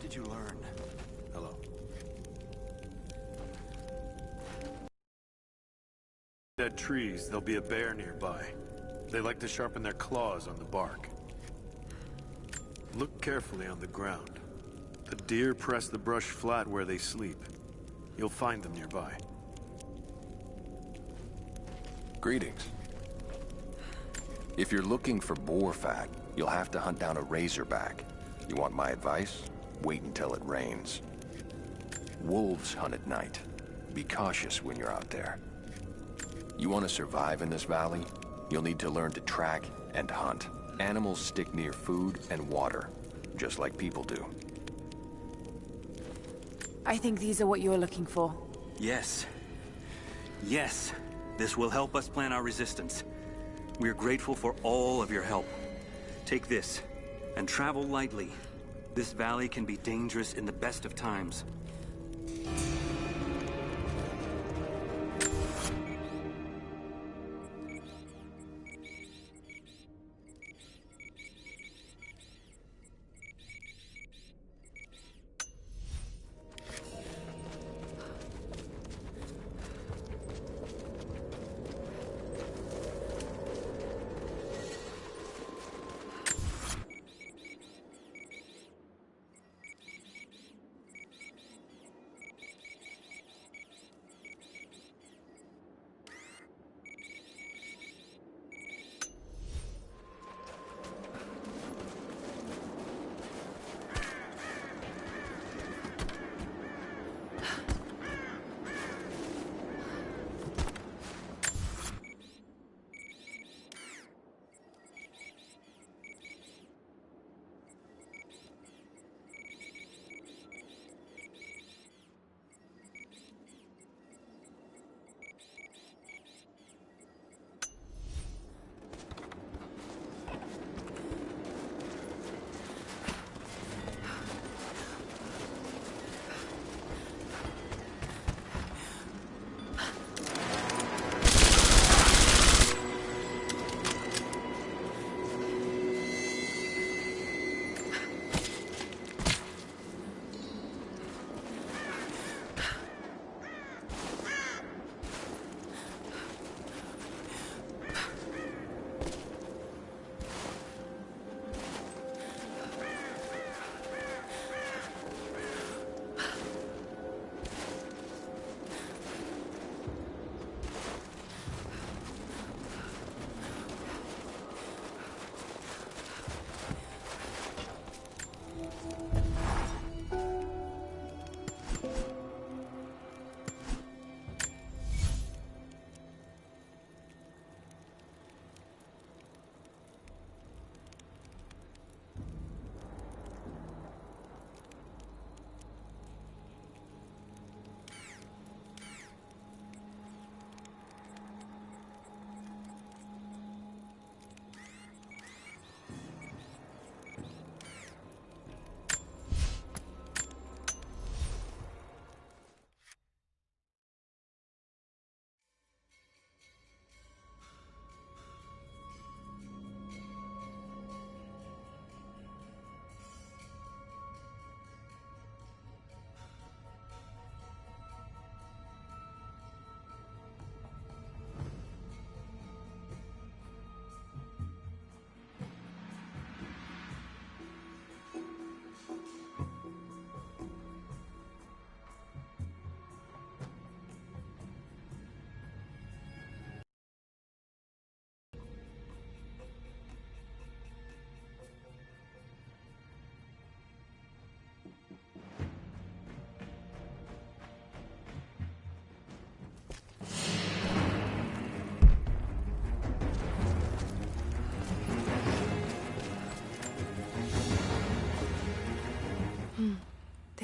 did you learn? Hello. Dead trees, there'll be a bear nearby. They like to sharpen their claws on the bark. Look carefully on the ground. The deer press the brush flat where they sleep. You'll find them nearby. Greetings. If you're looking for boar fat, you'll have to hunt down a razorback. You want my advice? Wait until it rains. Wolves hunt at night. Be cautious when you're out there. You want to survive in this valley? You'll need to learn to track and hunt. Animals stick near food and water, just like people do. I think these are what you're looking for. Yes. Yes. This will help us plan our resistance. We're grateful for all of your help. Take this, and travel lightly. This valley can be dangerous in the best of times.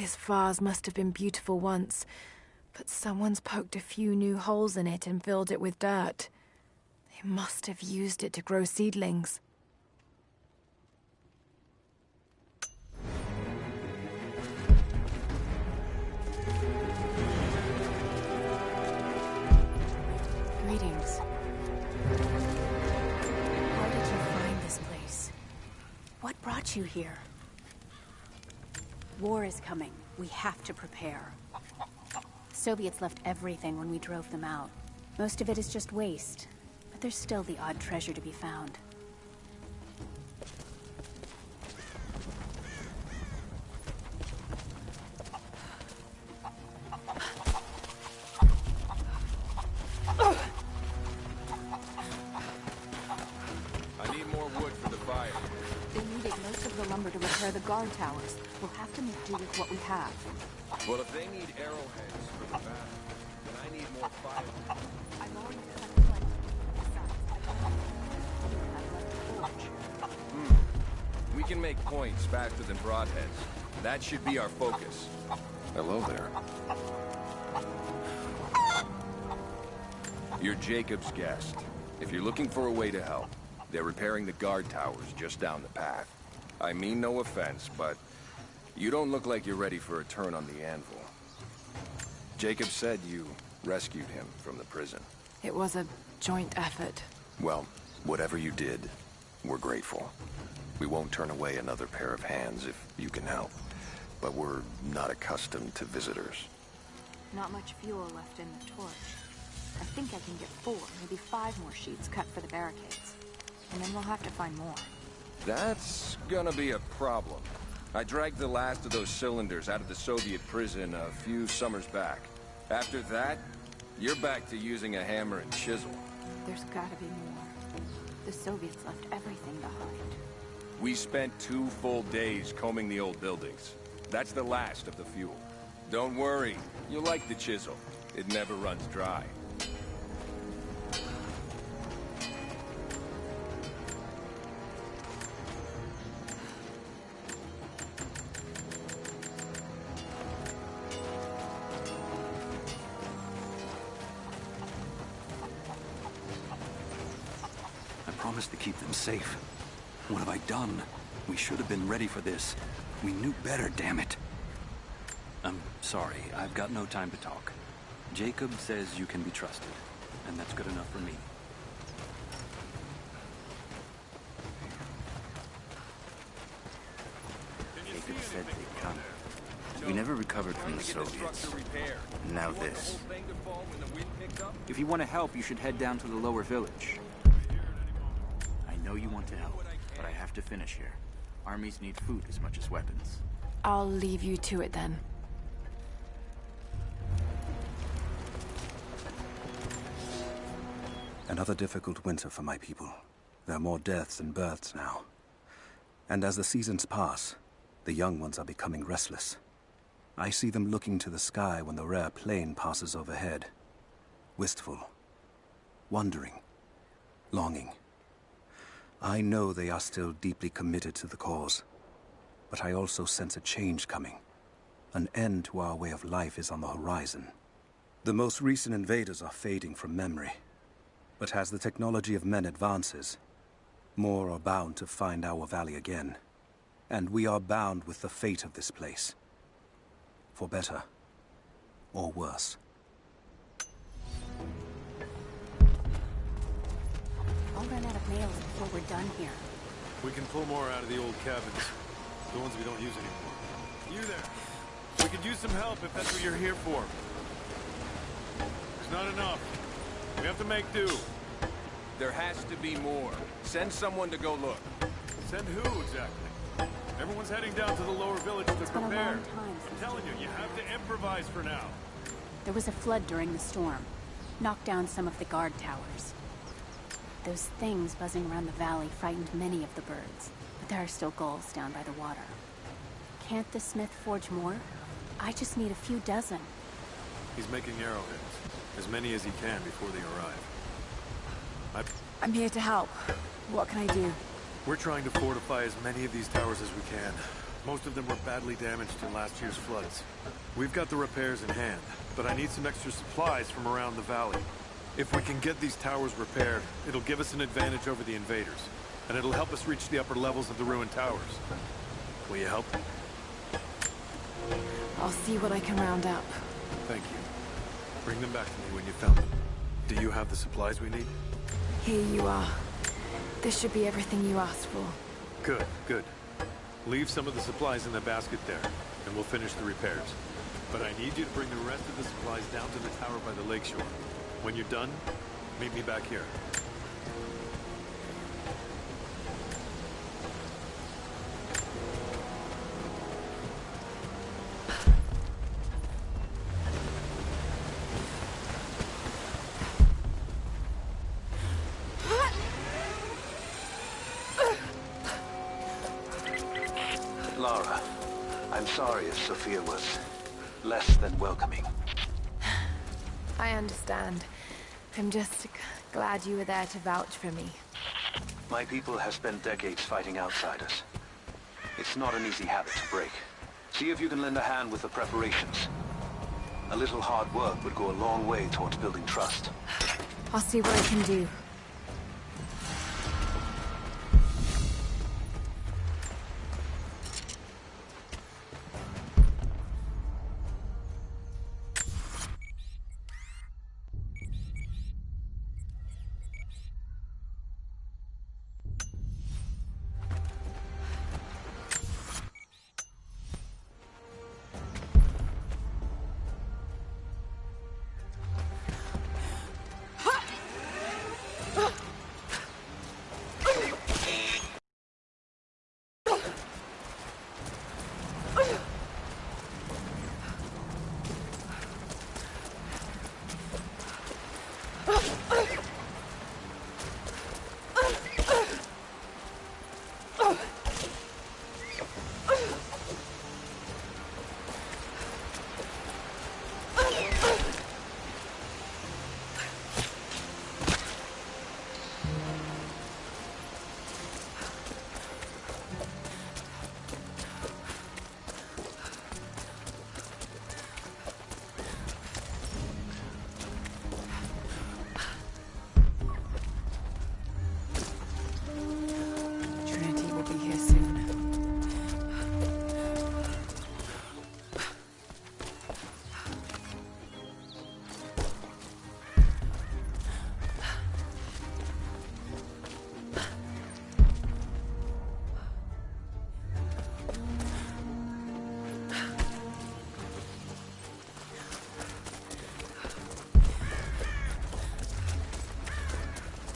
This vase must have been beautiful once, but someone's poked a few new holes in it and filled it with dirt. They must have used it to grow seedlings. Greetings. How did you find this place? What brought you here? War is coming. We have to prepare. Soviets left everything when we drove them out. Most of it is just waste, but there's still the odd treasure to be found. I need more wood for the fire. They needed most of the lumber to repair the guard towers. We'll have to make do with what we have. Well, if they need arrowheads for the battle, then I need more fire. I've already cut plenty. Besides, I don't have left a forge. We can make points faster than broadheads. That should be our focus. Hello there. You're Jacob's guest. If you're looking for a way to help, they're repairing the guard towers just down the path. I mean no offense, but you don't look like you're ready for a turn on the anvil. Jacob said you rescued him from the prison. It was a joint effort. Well, whatever you did, we're grateful. We won't turn away another pair of hands if you can help. But we're not accustomed to visitors. Not much fuel left in the torch. I think I can get 4, maybe 5 more sheets cut for the barricades. And then we'll have to find more. That's gonna be a problem. I dragged the last of those cylinders out of the Soviet prison a few summers back. After that, you're back to using a hammer and chisel. There's gotta be more. The Soviets left everything behind. We spent 2 full days combing the old buildings. That's the last of the fuel. Don't worry, you'll like the chisel. It never runs dry. I promised to keep them safe. What have I done? We should have been ready for this. We knew better, damn it. I'm sorry, I've got no time to talk. Jacob says you can be trusted, and that's good enough for me. Jacob said they'd come. We never recovered from the Soviets. And now this. If you want to help, you should head down to the lower village. I know you want to help, but I have to finish here. Armies need food as much as weapons. I'll leave you to it then. Another difficult winter for my people. There are more deaths than births now. And as the seasons pass, the young ones are becoming restless. I see them looking to the sky when the rare plane passes overhead. Wistful. Wondering. Longing. I know they are still deeply committed to the cause. But I also sense a change coming. An end to our way of life is on the horizon. The most recent invaders are fading from memory. But as the technology of men advances, more are bound to find our valley again. And we are bound with the fate of this place. For better or worse. I'll run out of nails before we're done here. We can pull more out of the old cabins. The ones we don't use anymore. You there. We could use some help if that's what you're here for. There's not enough. We have to make do. There has to be more. Send someone to go look. Send who, exactly? Everyone's heading down to the lower village to It's been a prepare. long time I'm since telling you, you have to improvise for now. There was a flood during the storm. Knocked down some of the guard towers. Those things buzzing around the valley frightened many of the birds. But there are still gulls down by the water. Can't the smith forge more? I just need a few dozen. He's making arrowheads. As many as he can before they arrive. I'm here to help. What can I do? We're trying to fortify as many of these towers as we can. Most of them were badly damaged in last year's floods. We've got the repairs in hand, but I need some extra supplies from around the valley. If we can get these towers repaired, it'll give us an advantage over the invaders, and it'll help us reach the upper levels of the ruined towers. Will you help? I'll see what I can round up. Thank you. Bring them back to me when you found them. Do you have the supplies we need? Here you are. This should be everything you asked for. Good, good. Leave some of the supplies in the basket there. and we'll finish the repairs. But I need you to bring the rest of the supplies down to the tower by the lakeshore. When you're done, meet me back here. Lara, I'm sorry if Sophia was less than welcoming. I understand. I'm just glad you were there to vouch for me. My people have spent decades fighting outsiders. It's not an easy habit to break. See if you can lend a hand with the preparations. A little hard work would go a long way towards building trust. I'll see what I can do.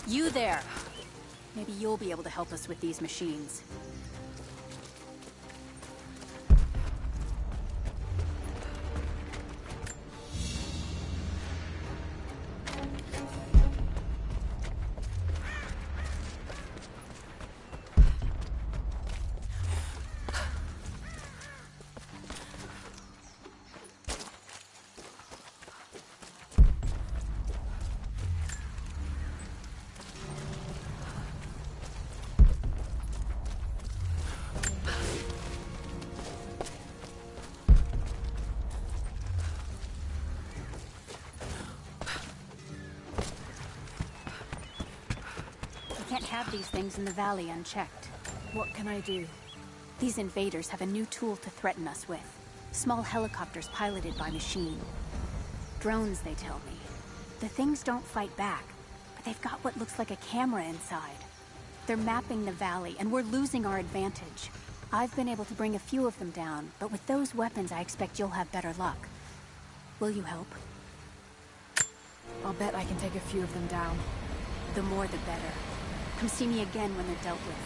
You there! Maybe you'll be able to help us with these machines. Can't have these things in the valley unchecked. What can I do? These invaders have a new tool to threaten us with. Small helicopters piloted by machine. Drones, they tell me. The things don't fight back, but they've got what looks like a camera inside. They're mapping the valley, and we're losing our advantage. I've been able to bring a few of them down, but with those weapons I expect you'll have better luck. Will you help? I'll bet I can take a few of them down. The more the better. Come see me again when they're dealt with.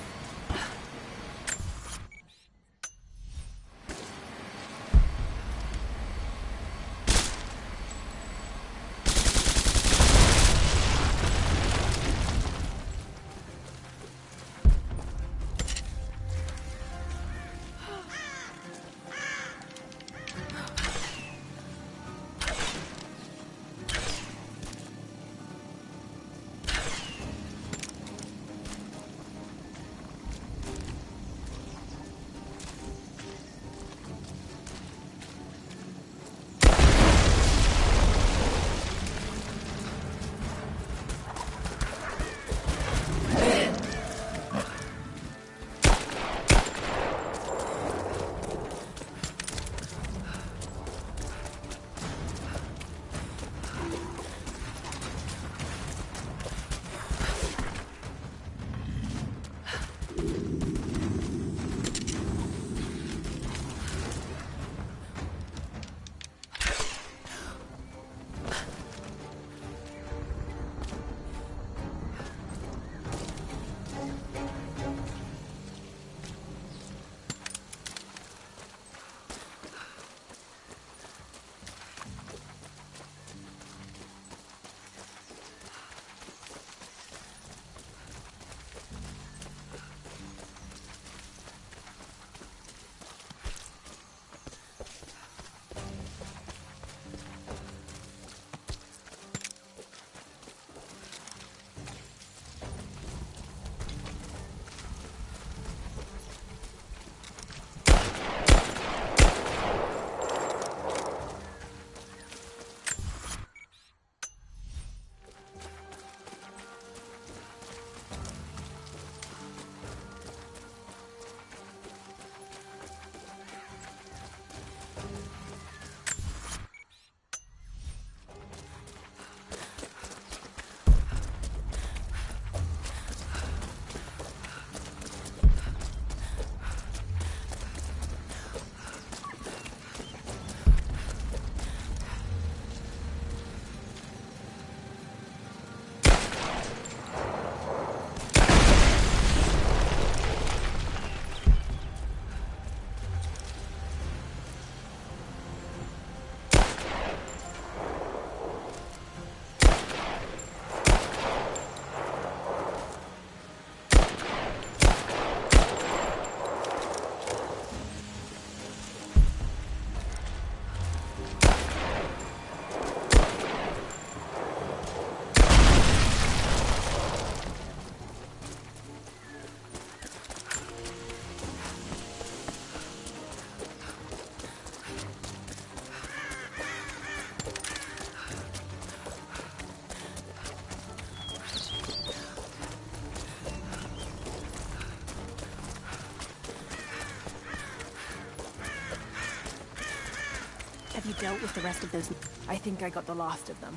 Have you dealt with the rest of those? I think I got the last of them.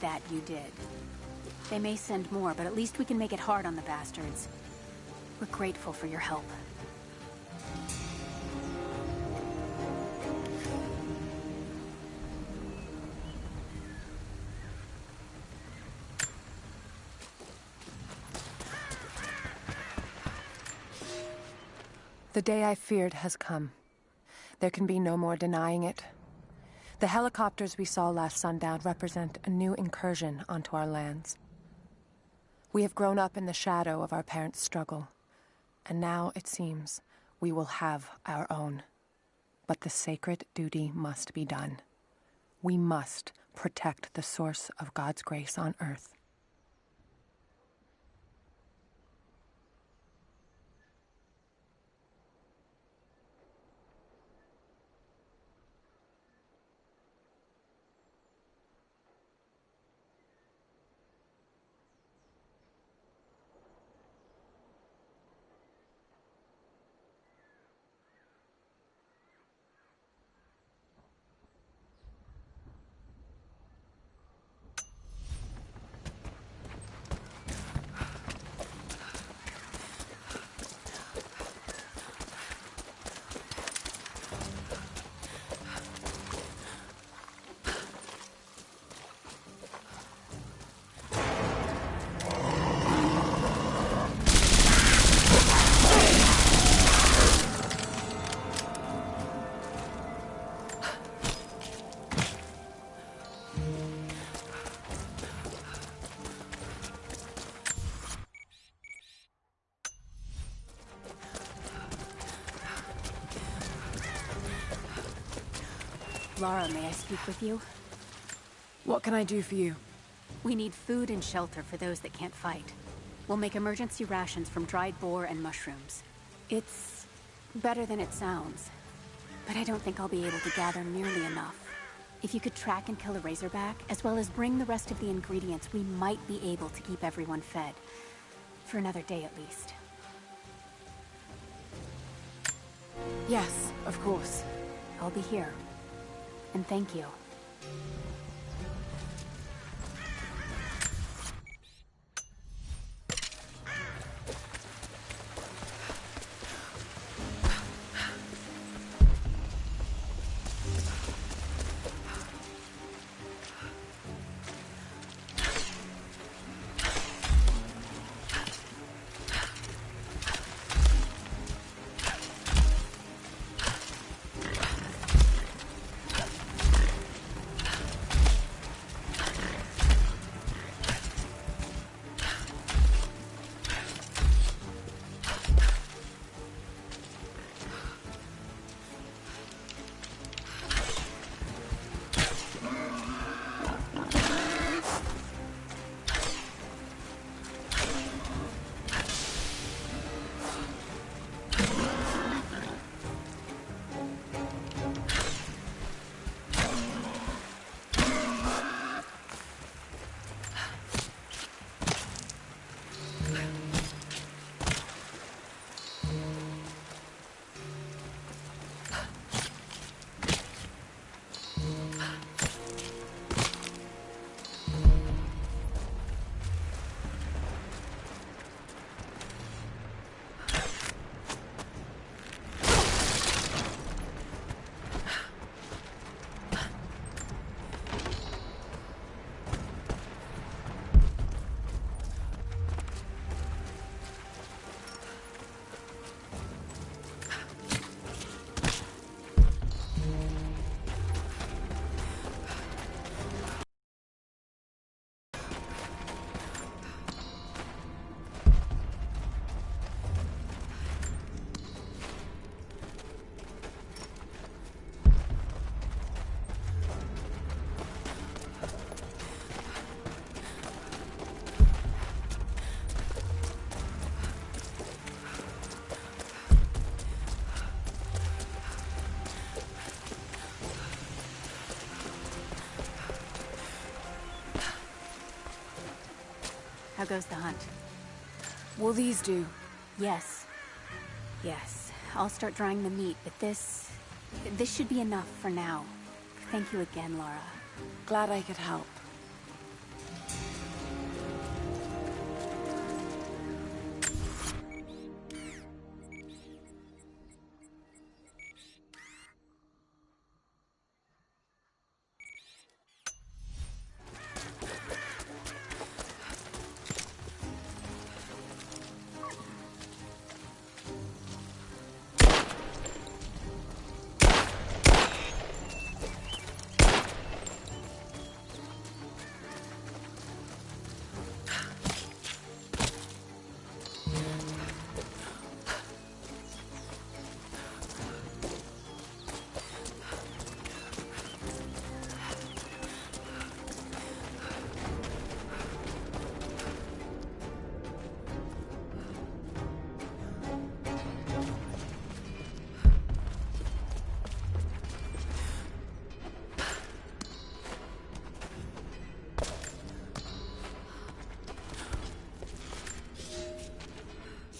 That you did. They may send more, but at least we can make it hard on the bastards. We're grateful for your help. The day I feared has come. There can be no more denying it. The helicopters we saw last sundown represent a new incursion onto our lands. We have grown up in the shadow of our parents' struggle, and now, it seems, we will have our own. But the sacred duty must be done. We must protect the source of God's grace on Earth. Lara, may I speak with you? What can I do for you? We need food and shelter for those that can't fight. We'll make emergency rations from dried boar and mushrooms. It's better than it sounds, but I don't think I'll be able to gather nearly enough. If you could track and kill a razorback, as well as bring the rest of the ingredients, we might be able to keep everyone fed. For another day at least. Yes, of course. I'll be here. And thank you. How goes the hunt? Will these do? Yes. Yes. I'll start drying the meat, but this should be enough for now. Thank you again, Lara. Glad I could help.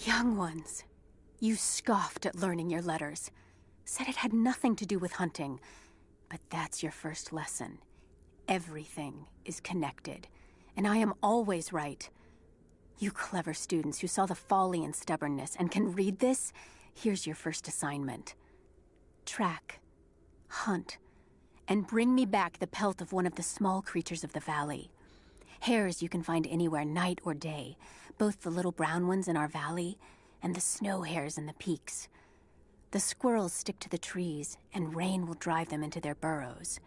Young ones, you scoffed at learning your letters. Said it had nothing to do with hunting. But that's your first lesson. Everything is connected. And I am always right. You clever students who saw the folly and stubbornness and can read this, here's your first assignment. Track, hunt, and bring me back the pelt of one of the small creatures of the valley. Hares you can find anywhere, night or day. Both the little brown ones in our valley and the snow hares in the peaks. The squirrels stick to the trees, and rain will drive them into their burrows.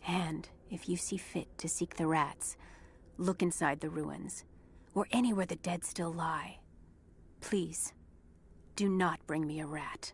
And if you see fit to seek the rats, look inside the ruins, or anywhere the dead still lie. Please, do not bring me a rat.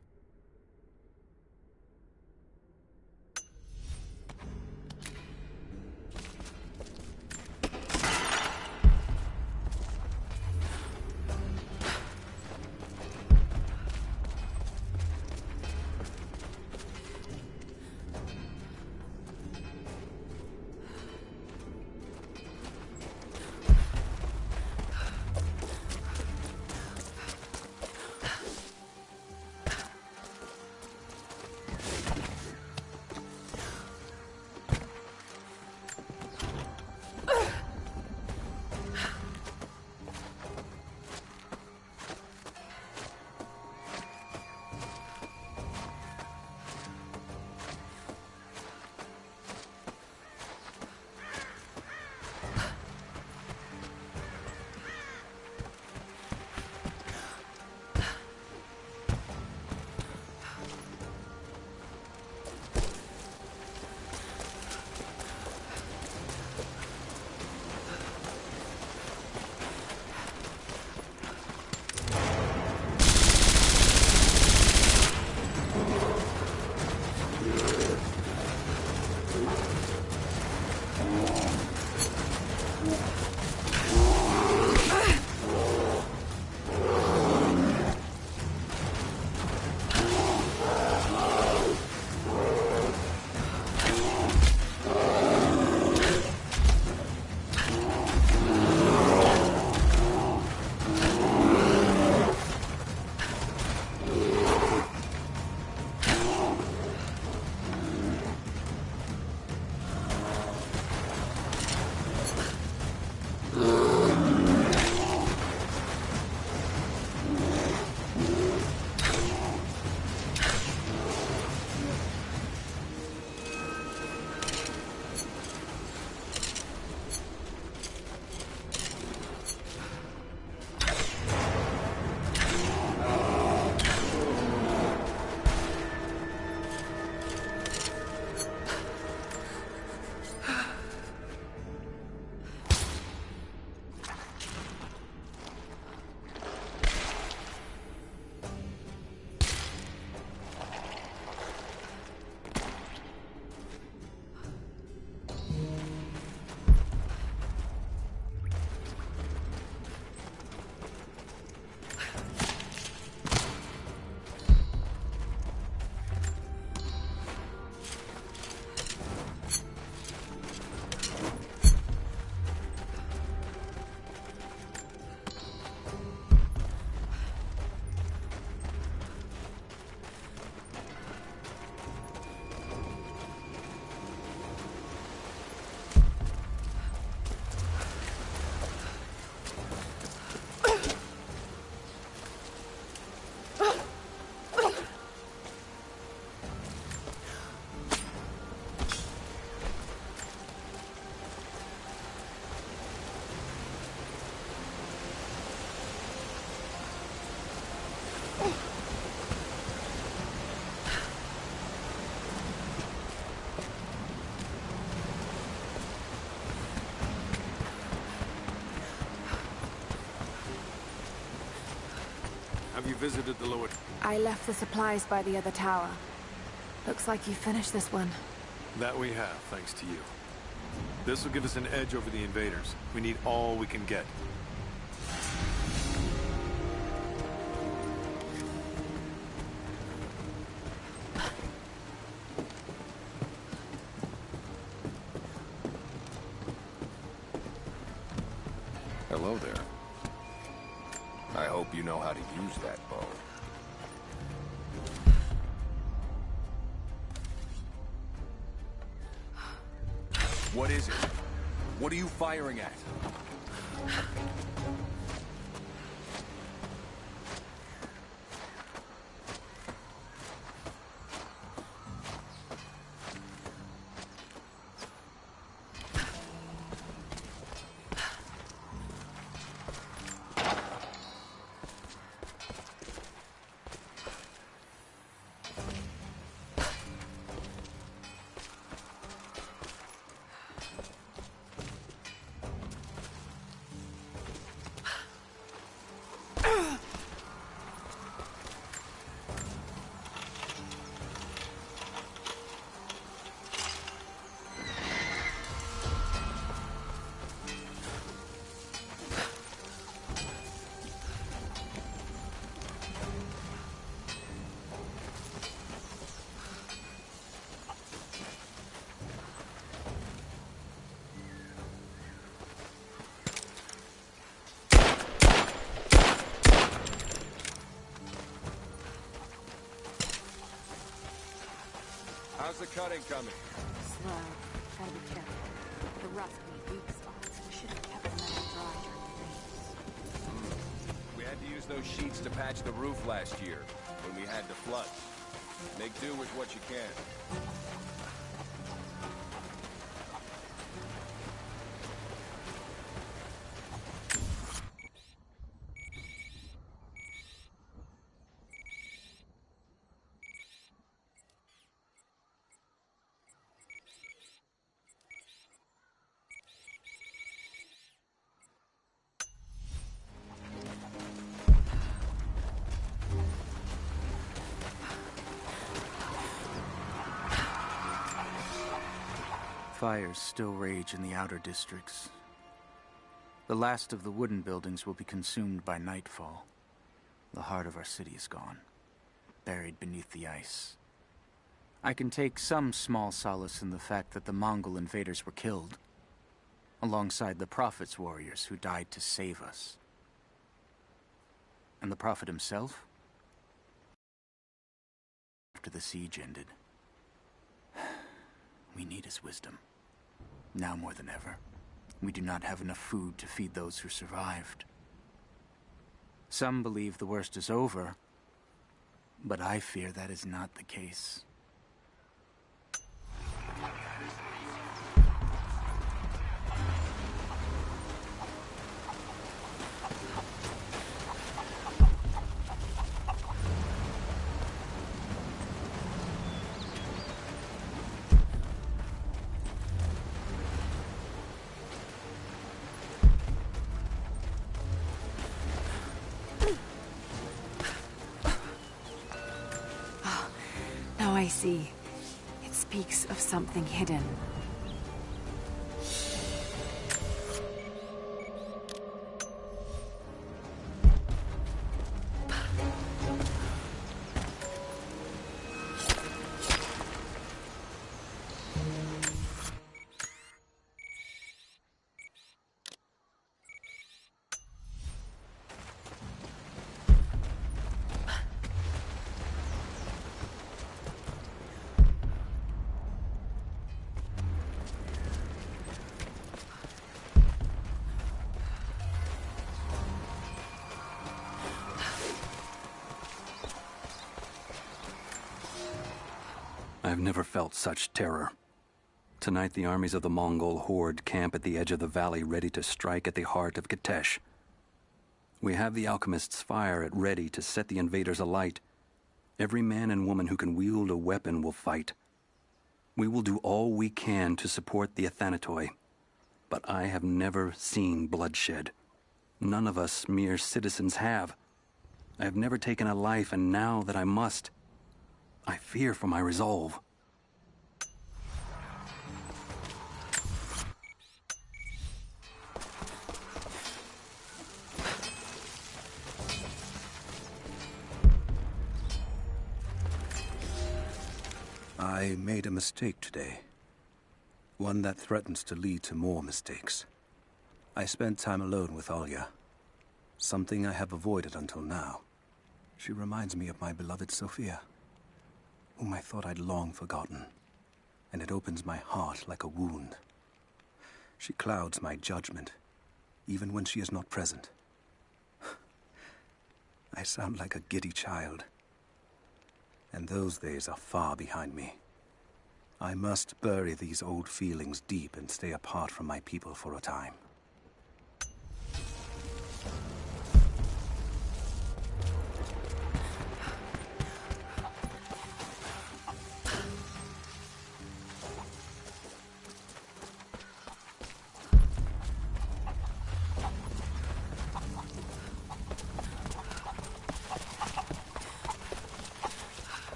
visited the lower... I left the supplies by the other tower. Looks like you finished this one. That we have, thanks to you. This will give us an edge over the invaders. We need all we can get. Hello there. I hope you know how to use that bow. What is it? What are you firing at? How's the cutting coming? Slow. Gotta be careful. The rust can be weak spots. We should have kept the metal dry during the rains. We had to use those sheets to patch the roof last year, when we had the floods. Make do with what you can. Fires still rage in the outer districts. The last of the wooden buildings will be consumed by nightfall. The heart of our city is gone, buried beneath the ice. I can take some small solace in the fact that the Mongol invaders were killed, alongside the Prophet's warriors who died to save us. And the Prophet himself? After the siege ended, we need his wisdom. Now more than ever, we do not have enough food to feed those who survived. Some believe the worst is over, but I fear that is not the case. I see. It speaks of something hidden. I've never felt such terror. Tonight, the armies of the Mongol horde camp at the edge of the valley, ready to strike at the heart of Kitezh. We have the alchemist's fire at ready to set the invaders alight. Every man and woman who can wield a weapon will fight. We will do all we can to support the Athanatoi, but I have never seen bloodshed. None of us mere citizens have. I have never taken a life, and now that I must, I fear for my resolve. I made a mistake today. One that threatens to lead to more mistakes. I spent time alone with Alya. Something I have avoided until now. She reminds me of my beloved Sophia, whom I thought I'd long forgotten, and it opens my heart like a wound. She clouds my judgment, even when she is not present. I sound like a giddy child, and those days are far behind me. I must bury these old feelings deep and stay apart from my people for a time.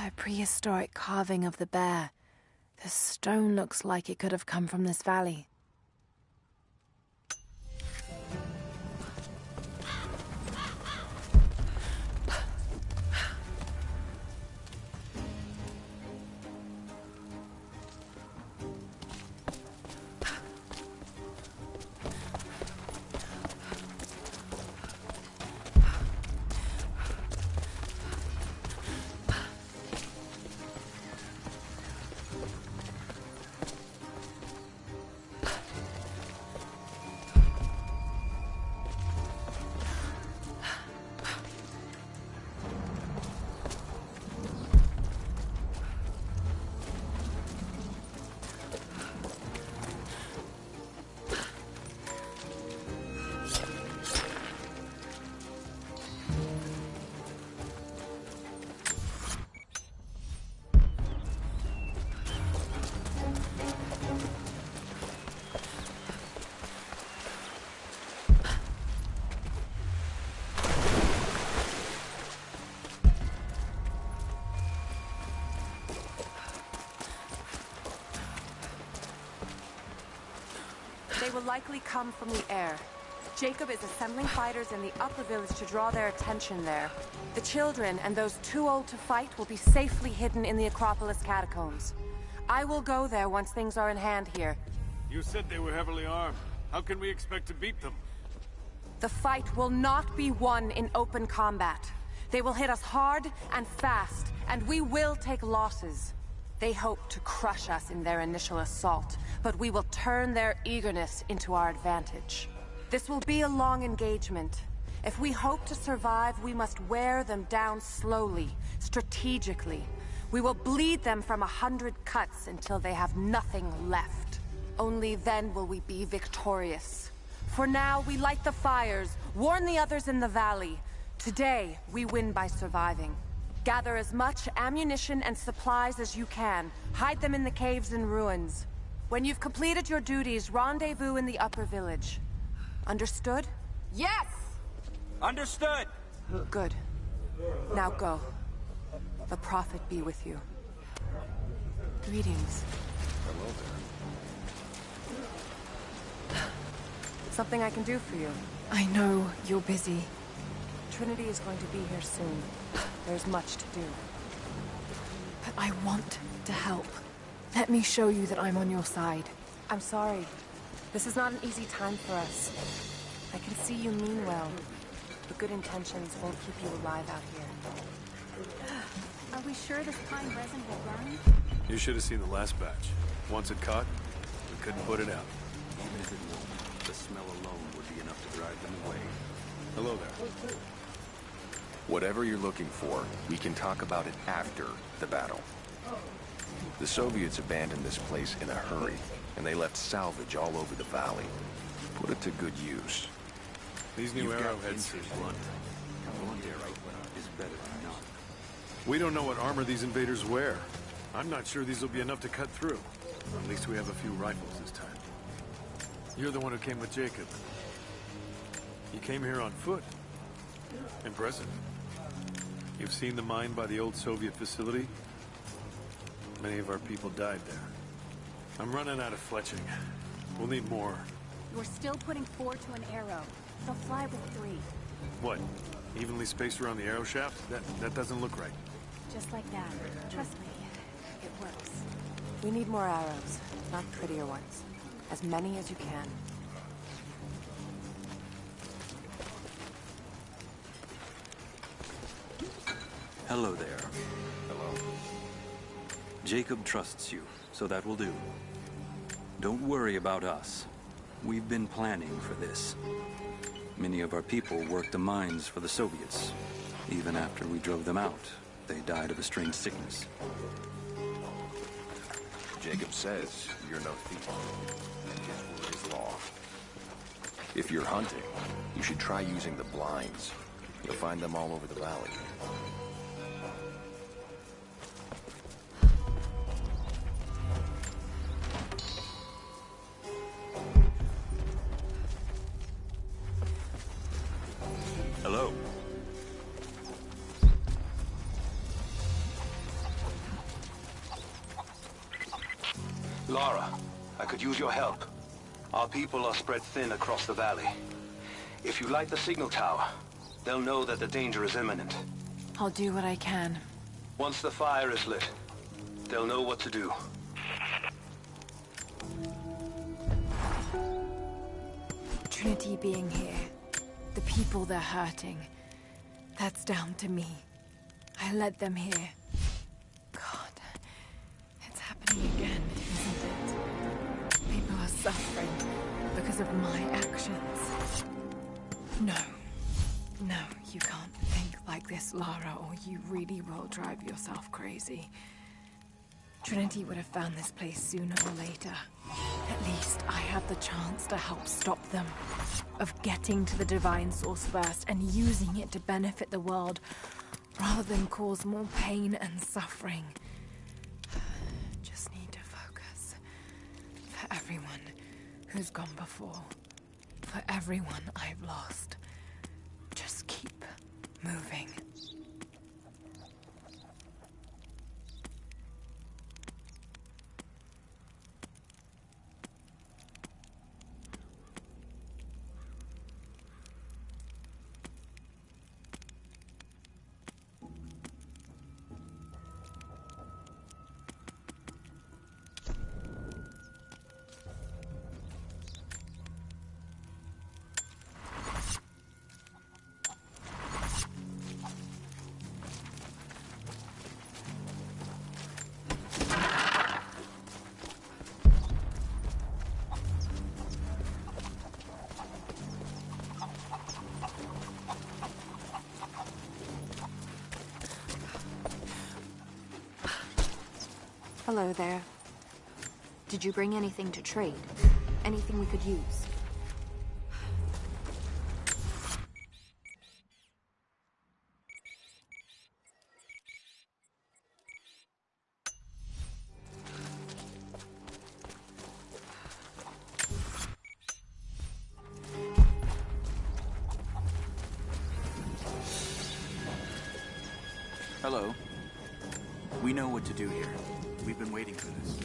A prehistoric carving of the bear. The stone looks like it could have come from this valley. They will likely come from the air. Jacob is assembling fighters in the upper village to draw their attention there. The children and those too old to fight will be safely hidden in the Acropolis catacombs. I will go there once things are in hand here. You said they were heavily armed. How can we expect to beat them? The fight will not be won in open combat. They will hit us hard and fast, and we will take losses. They hope to crush us in their initial assault, but we will turn their eagerness into our advantage. This will be a long engagement. If we hope to survive, we must wear them down slowly, strategically. We will bleed them from 100 cuts until they have nothing left. Only then will we be victorious. For now, we light the fires, warn the others in the valley. Today, we win by surviving. Gather as much ammunition and supplies as you can. Hide them in the caves and ruins. When you've completed your duties, rendezvous in the upper village. Understood? Yes! Understood! Good. Now go. The Prophet be with you. Greetings. Hello there. Something I can do for you. I know you're busy. Trinity is going to be here soon. There's much to do. But I want to help. Let me show you that I'm on your side. I'm sorry. This is not an easy time for us. I can see you mean well, but good intentions won't keep you alive out here. Are we sure this pine resin will burn? You should have seen the last batch. Once it caught, we couldn't put it out. Even if it won't, the smell alone would be enough to drive them away. Hello there. Whatever you're looking for, we can talk about it after the battle. The Soviets abandoned this place in a hurry, and they left salvage all over the valley. Put it to good use. These new arrowheads seem blunt. Blunt arrow is better than none. We don't know what armor these invaders wear. I'm not sure these will be enough to cut through. At least we have a few rifles this time. You're the one who came with Jacob. You came here on foot. Impressive. You've seen the mine by the old Soviet facility? Many of our people died there. I'm running out of fletching. We'll need more. You're still putting 4 to an arrow. They'll fly with 3. What? Evenly spaced around the arrow shaft? That doesn't look right. Just like that. Trust me. It works. We need more arrows, not prettier ones. As many as you can. Hello there. Hello. Jacob trusts you, so that will do. Don't worry about us. We've been planning for this. Many of our people worked the mines for the Soviets. Even after we drove them out, they died of a strange sickness. Jacob says you're no thief, and his word is law. If you're hunting, you should try using the blinds. You'll find them all over the valley. Hello. Lara, I could use your help. Our people are spread thin across the valley. If you light the signal tower, they'll know that the danger is imminent. I'll do what I can. Once the fire is lit, they'll know what to do. Trinity being here, the people they're hurting, that's down to me. I led them here. God, it's happening again, isn't it? People are suffering because of my actions. No. No, you can't think like this, Lara, or you really will drive yourself crazy. Trinity would have found this place sooner or later. At least I have the chance to help stop them. Of getting to the Divine Source first and using it to benefit the world, rather than cause more pain and suffering. Just need to focus. For everyone who's gone before. For everyone I've lost. Just keep moving. Hello there. Did you bring anything to trade? Anything we could use? Hello. We know what to do here. We've been waiting for this.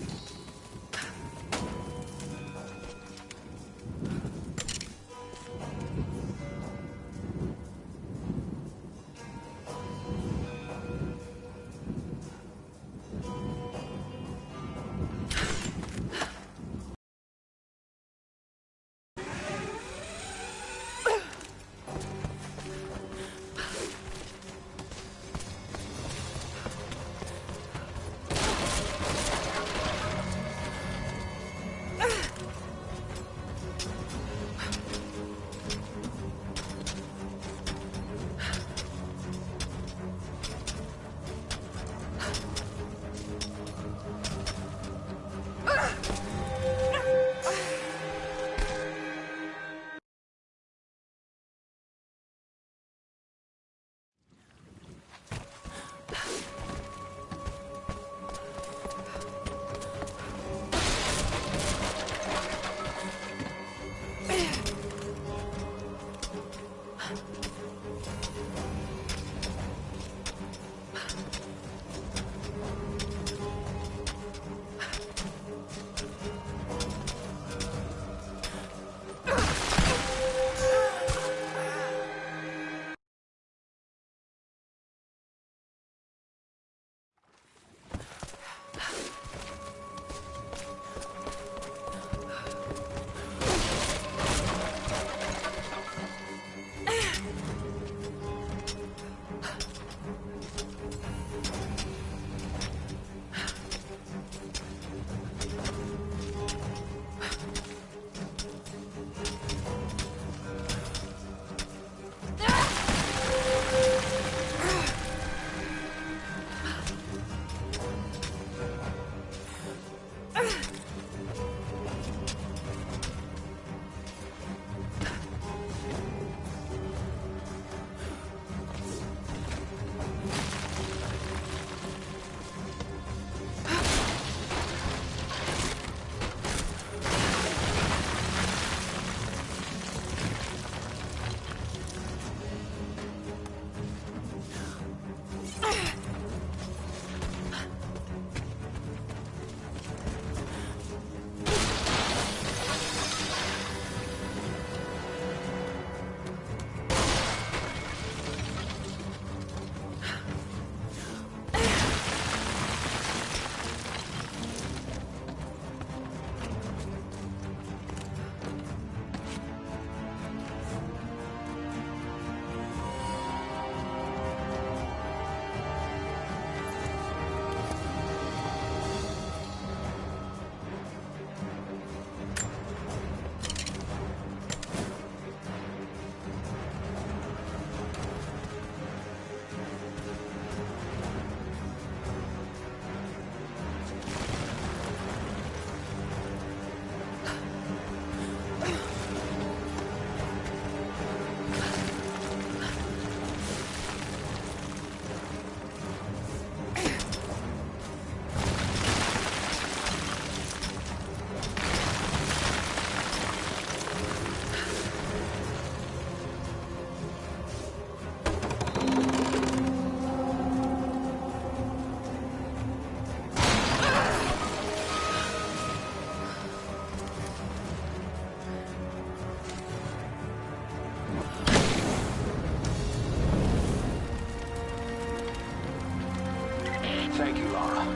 Thank you, Lara.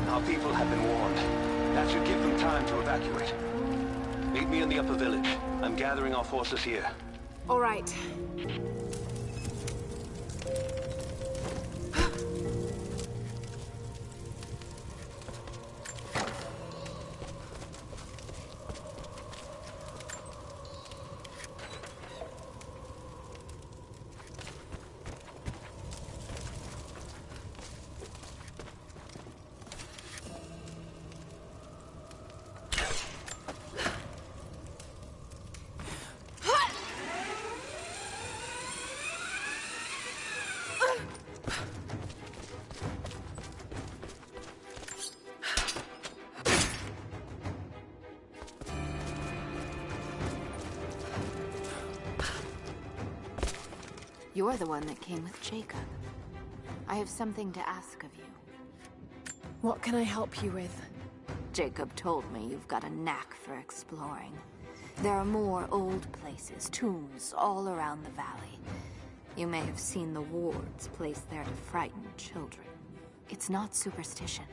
Our people have been warned. That should give them time to evacuate. Meet me in the upper village. I'm gathering our forces here. All right. You're the one that came with Jacob. I have something to ask of you. What can I help you with? Jacob told me you've got a knack for exploring. There are more old places, tombs, all around the valley. You may have seen the wards placed there to frighten children. It's not superstition.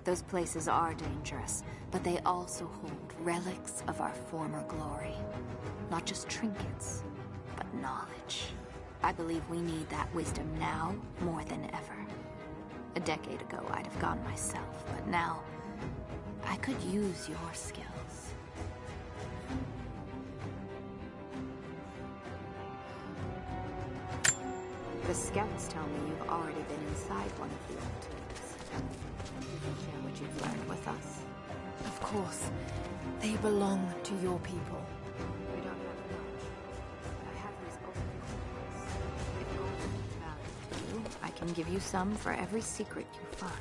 Those places are dangerous, but they also hold relics of our former glory. Not just trinkets, but knowledge. I believe we need that wisdom now more than ever. A decade ago, I'd have gone myself, but now I could use your skills. The scouts tell me you've already been inside one of the old tombs. You can share what you've learned with us. Of course. They belong to your people. We don't have much, but I have these old tombs. If gold is valuable to you, I can give you some for every secret you find.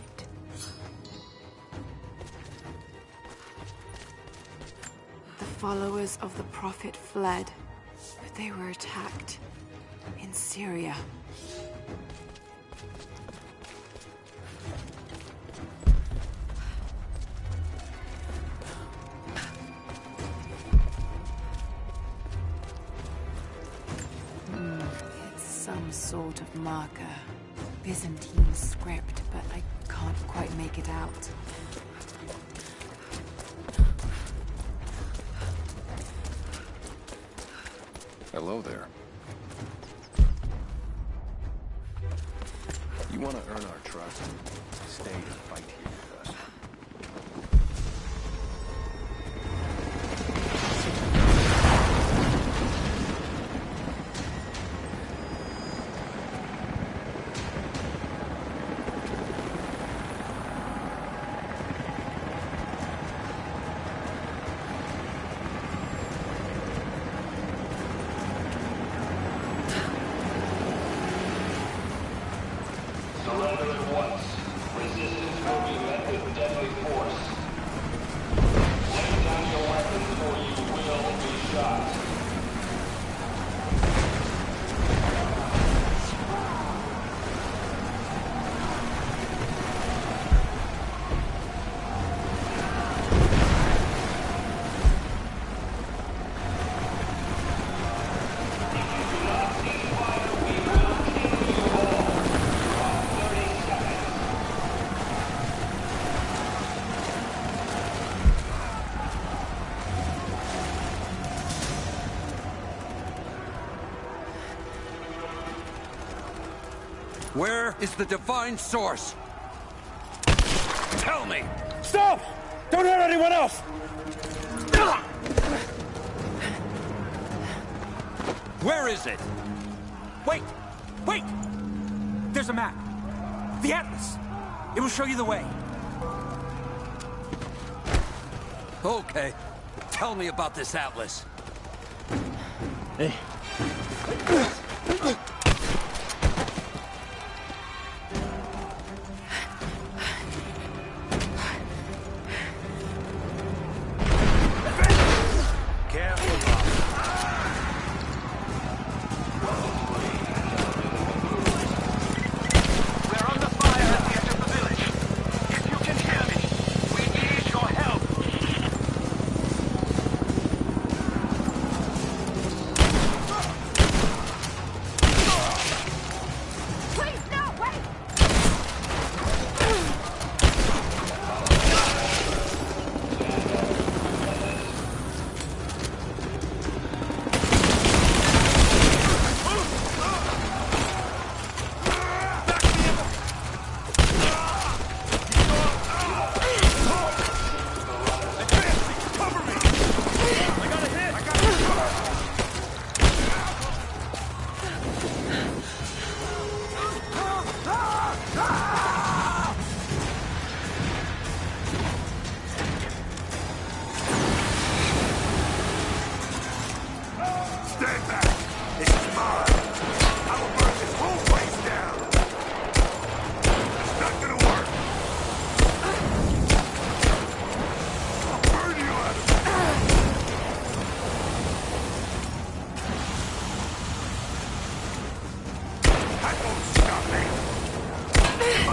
The followers of the Prophet fled, but they were attacked in Syria. It's some sort of marker. Byzantine script, but I can't quite make it out. Hello there. You want to earn our trust? Stay and fight here with us. Surrender at once. Resistance will be met with deadly force. Lay down your weapons or you will be shot. Where is the divine source? Tell me! Stop! Don't hurt anyone else! Where is it? Wait! Wait! There's a map. The Atlas. It will show you the way. Okay. Tell me about this Atlas. Hey.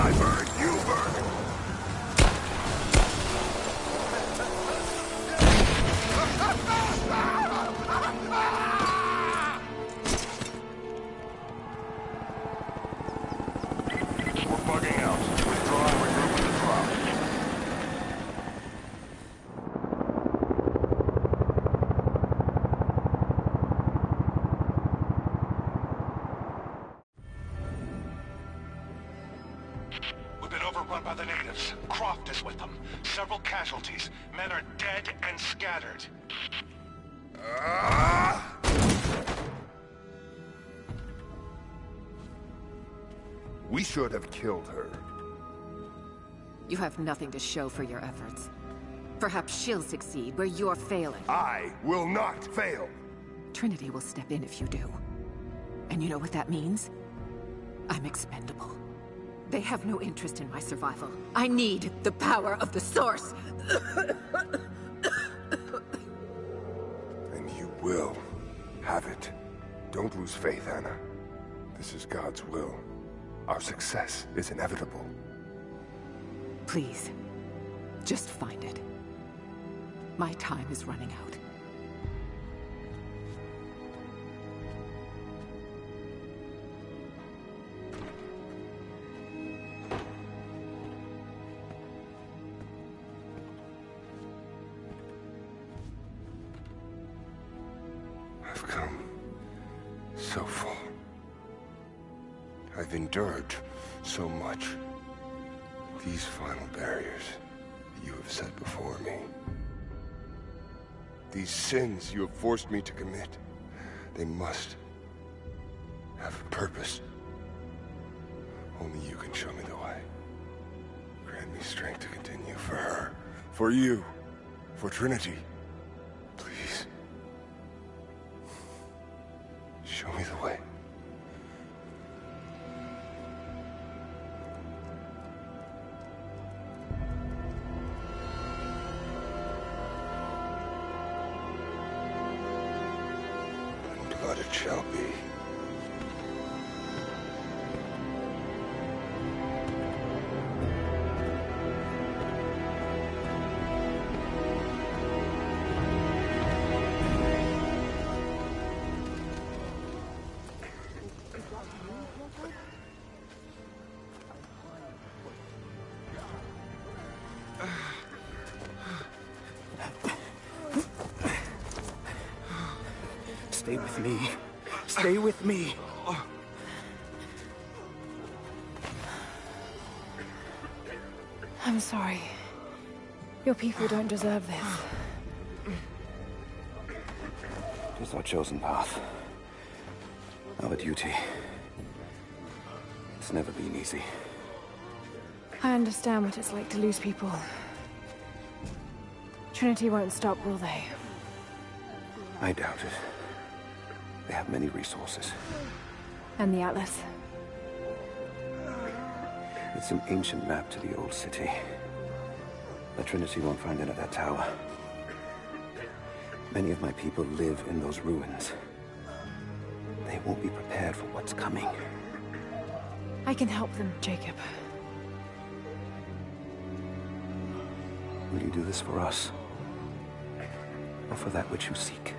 I burn, you burn! We're bugging out. Withdraw and regroup at the drop. We've been overrun by the natives. Croft is with them. Several casualties. Men are dead and scattered. We should have killed her. You have nothing to show for your efforts. Perhaps she'll succeed where you're failing. I will not fail. Trinity will step in if you do. And you know what that means? I'm expendable. They have no interest in my survival. I need the power of the Source! And you will have it. Don't lose faith, Anna. This is God's will. Our success is inevitable. Please, just find it. My time is running out. I've come so far. I've endured so much. These final barriers you have set before me. These sins you have forced me to commit. They must have a purpose. Only you can show me the way. Grant me strength to continue for her, for you, for Trinity. Please. Show me the way. Blood it shall be. Stay with me. Stay with me. I'm sorry. Your people don't deserve this. It is our chosen path. Our duty. It's never been easy. I understand what it's like to lose people. Trinity won't stop, will they? I doubt it. They have many resources. And the Atlas? It's an ancient map to the old city. But Trinity won't find it at that tower. Many of my people live in those ruins. They won't be prepared for what's coming. I can help them, Jacob. Will you do this for us? Or for that which you seek?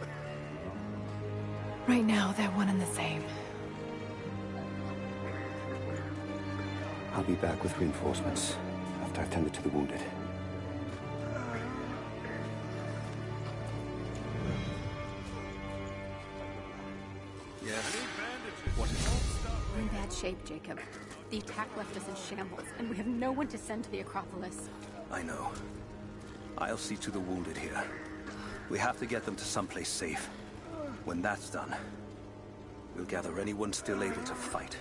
Right now, they're one and the same. I'll be back with reinforcements after I've tended to the wounded. Yes. What is it? We're in bad shape, Jacob. The attack left us in shambles, and we have no one to send to the Acropolis. I know. I'll see to the wounded here. We have to get them to someplace safe. When that's done, we'll gather anyone still able to fight.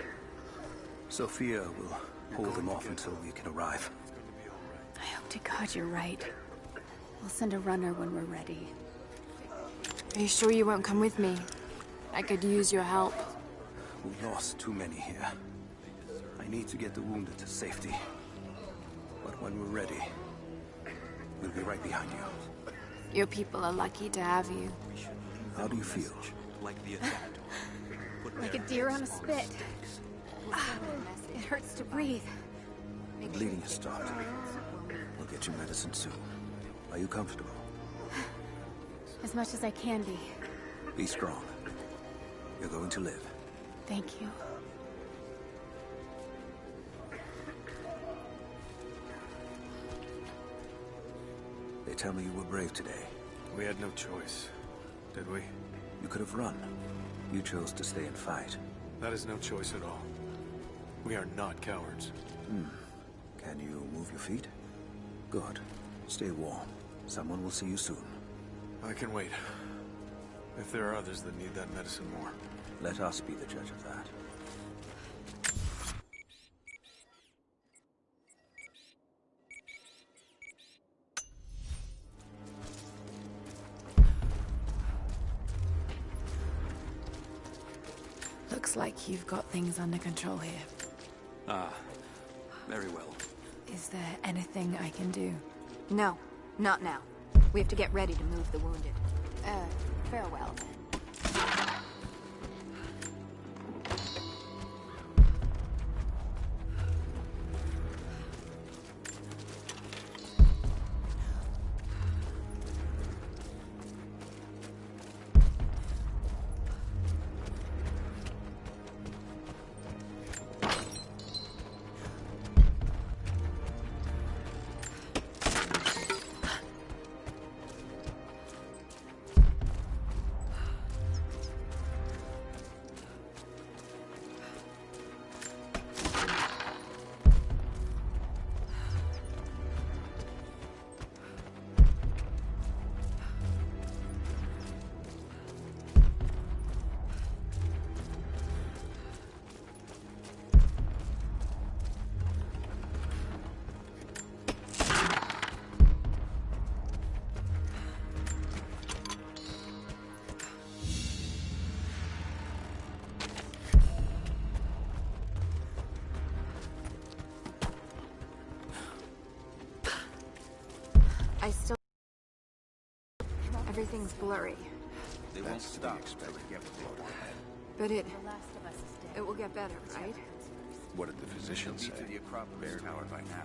Sophia will hold them off until we can arrive. I hope to God you're right. We'll send a runner when we're ready. Are you sure you won't come with me? I could use your help. We lost too many here. I need to get the wounded to safety. But when we're ready, we'll be right behind you. Your people are lucky to have you. How do you feel? Like a deer on a spit. It hurts to breathe. The bleeding has stopped. We'll get you medicine soon. Are you comfortable? As much as I can be. Be strong. You're going to live. Thank you. They tell me you were brave today. We had no choice, did we? You could have run. You chose to stay and fight. That is no choice at all. We are not cowards. Can you move your feet? Good. Stay warm. Someone will see you soon. I can wait. If there are others that need that medicine more. Let us be the judge of that. Looks like you've got things under control here. Ah, very well. Is there anything I can do? No, not now. We have to get ready to move the wounded. Farewell then. Everything's blurry. They won't stop. But it The last of us is dead. will get better, right? What did the physician say? To the Acropolis Tower by now.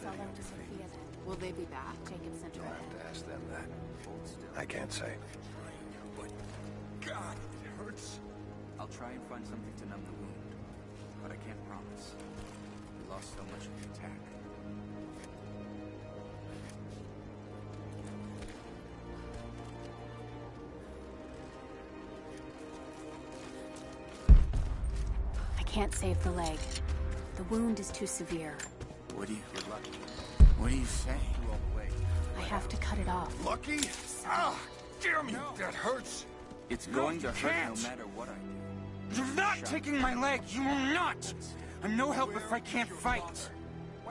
Tell them to Sophia then. Will they be back? Jacob sent her You'll ahead. have to ask them that. I can't say. God, it hurts. I'll try and find something to numb the wound, but I can't promise. We lost so much in the attack. I can't save the leg. The wound is too severe. What do you... You're lucky. What do you say? All the way. I have to cut it off. Lucky? Ah, damn you! That hurts. It's going to hurt no matter what I do. You're not taking my leg! You will not! I'm no help if I can't fight!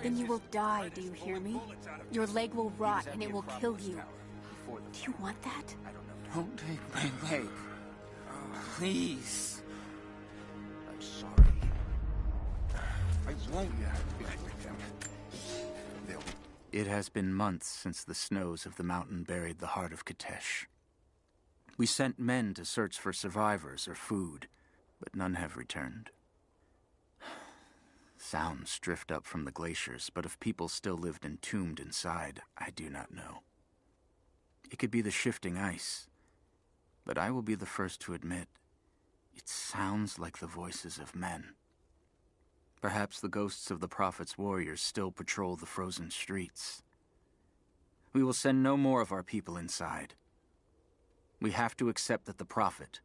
Then you will die, do you hear me? Your leg will rot and it will kill you. Do you want that? Don't take my leg. Please. I'm sorry. I won't. It has been months since the snows of the mountain buried the heart of Kitezh. We sent men to search for survivors or food, but none have returned. Sounds drift up from the glaciers, but if people still lived entombed inside, I do not know. It could be the shifting ice, but I will be the first to admit, it sounds like the voices of men. Perhaps the ghosts of the Prophet's warriors still patrol the frozen streets. We will send no more of our people inside. We have to accept that the Prophet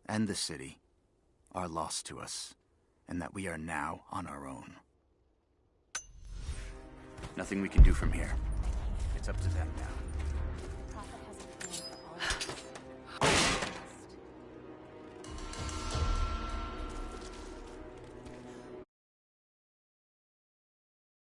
and the city are lost to us, and that we are now on our own. Nothing we can do from here. It's up to them now.